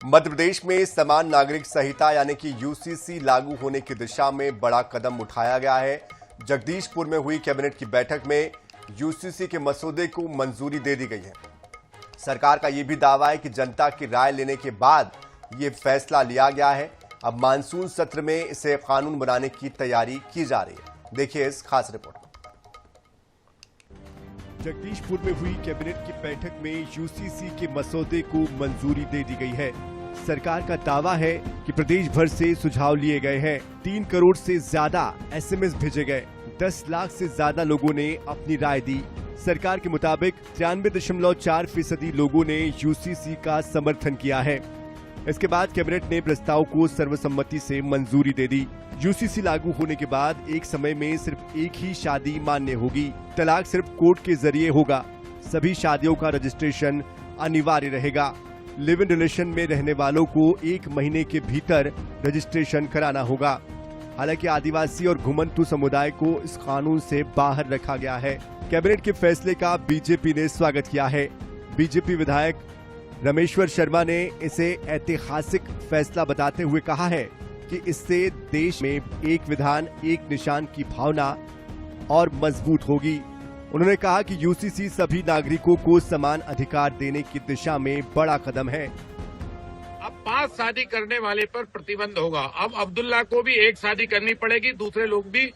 मध्य प्रदेश में समान नागरिक संहिता यानी कि यूसीसी लागू होने की दिशा में बड़ा कदम उठाया गया है। जगदीशपुर में हुई कैबिनेट की बैठक में यूसीसी के मसौदे को मंजूरी दे दी गई है। सरकार का यह भी दावा है कि जनता की राय लेने के बाद यह फैसला लिया गया है। अब मानसून सत्र में इसे कानून बनाने की तैयारी की जा रही है। देखिए इस खास रिपोर्ट में। जगदीशपुर में हुई कैबिनेट की बैठक में यूसीसी के मसौदे को मंजूरी दे दी गई है। सरकार का दावा है कि प्रदेश भर से सुझाव लिए गए हैं। 3 करोड़ से ज्यादा एसएमएस भेजे गए। 10 लाख से ज्यादा लोगों ने अपनी राय दी। सरकार के मुताबिक 93.4% लोगों ने यूसीसी का समर्थन किया है। इसके बाद कैबिनेट ने प्रस्ताव को सर्वसम्मति से मंजूरी दे दी। यूसीसी लागू होने के बाद एक समय में सिर्फ एक ही शादी मान्य होगी। तलाक सिर्फ कोर्ट के जरिए होगा। सभी शादियों का रजिस्ट्रेशन अनिवार्य रहेगा। लिव इन रिलेशन में रहने वालों को 1 महीने के भीतर रजिस्ट्रेशन कराना होगा। हालांकि आदिवासी और घुमंतु समुदाय को इस कानून से बाहर रखा गया है। कैबिनेट के फैसले का बीजेपी ने स्वागत किया है। बीजेपी विधायक रमेश्वर शर्मा ने इसे ऐतिहासिक फैसला बताते हुए कहा है कि इससे देश में एक विधान एक निशान की भावना और मजबूत होगी। उन्होंने कहा कि यूसीसी सभी नागरिकों को समान अधिकार देने की दिशा में बड़ा कदम है। अब 5 शादी करने वाले पर प्रतिबंध होगा। अब अब्दुल्ला को भी एक शादी करनी पड़ेगी। दूसरे लोग भी,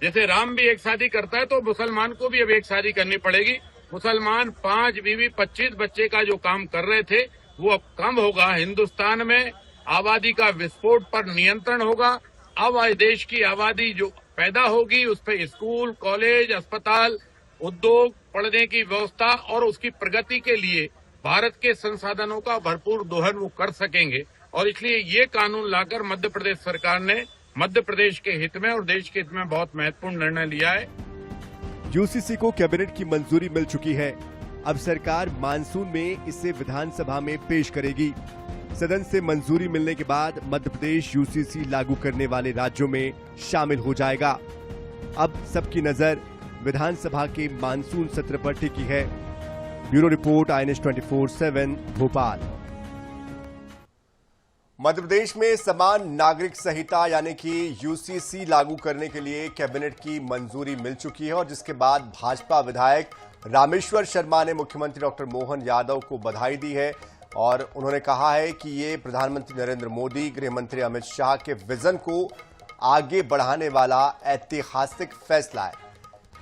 जैसे राम भी एक शादी करता है तो मुसलमान को भी अब एक शादी करनी पड़ेगी। मुसलमान 5 बीवी 25 बच्चे का जो काम कर रहे थे वो अब कम होगा। हिंदुस्तान में आबादी का विस्फोट पर नियंत्रण होगा। अब देश की आबादी जो पैदा होगी उस पर स्कूल, कॉलेज, अस्पताल, उद्योग, पढ़ने की व्यवस्था और उसकी प्रगति के लिए भारत के संसाधनों का भरपूर दोहन वो कर सकेंगे। और इसलिए ये कानून लाकर मध्य प्रदेश सरकार ने मध्य प्रदेश के हित में और देश के हित में बहुत महत्वपूर्ण निर्णय लिया है। यूसीसी को कैबिनेट की मंजूरी मिल चुकी है। अब सरकार मानसून में इसे विधानसभा में पेश करेगी। सदन से मंजूरी मिलने के बाद मध्य प्रदेश यूसीसी लागू करने वाले राज्यों में शामिल हो जाएगा। अब सबकी नजर विधानसभा के मानसून सत्र पर टिकी है। Bureau report, INS 24/7 Bhopal. Madhya Pradesh में समान नागरिक संहिता यानी कि यूसीसी लागू करने के लिए कैबिनेट की मंजूरी मिल चुकी है और जिसके बाद भाजपा विधायक रामेश्वर शर्मा ने मुख्यमंत्री डॉक्टर मोहन यादव को बधाई दी है और उन्होंने कहा है कि ये प्रधानमंत्री नरेंद्र मोदी, गृह मंत्री अमित शाह के विजन को आगे बढ़ाने वाला ऐतिहासिक फैसला है।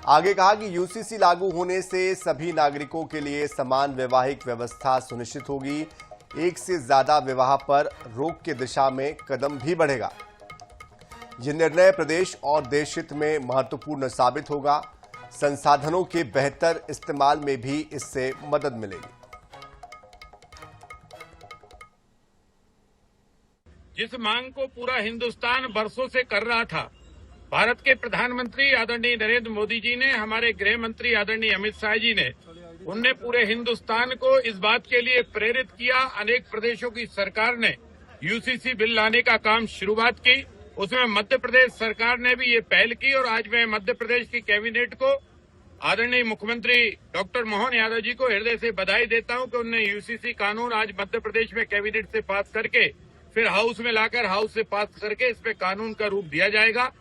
आगे कहा कि यूसीसी लागू होने से सभी नागरिकों के लिए समान वैवाहिक व्यवस्था सुनिश्चित होगी। एक से ज्यादा विवाह पर रोक की दिशा में कदम भी बढ़ेगा। यह निर्णय प्रदेश और देश हित में महत्वपूर्ण साबित होगा। संसाधनों के बेहतर इस्तेमाल में भी इससे मदद मिलेगी। जिस मांग को पूरा हिंदुस्तान बरसों से कर रहा था, भारत के प्रधानमंत्री आदरणीय नरेंद्र मोदी जी ने, हमारे गृह मंत्री आदरणीय अमित शाह जी ने, उनने पूरे हिंदुस्तान को इस बात के लिए प्रेरित किया। अनेक प्रदेशों की सरकार ने यूसीसी बिल लाने का काम शुरुआत की। उसमें मध्य प्रदेश सरकार ने भी ये पहल की और आज मैं मध्य प्रदेश की कैबिनेट को, आदरणीय मुख्यमंत्री डॉक्टर मोहन यादव जी को हृदय से बधाई देता हूं कि उन्होंने यूसीसी कानून आज मध्य प्रदेश में कैबिनेट से पास करके फिर हाउस में लाकर हाउस से पास करके इस पे कानून का रूप दिया जाएगा।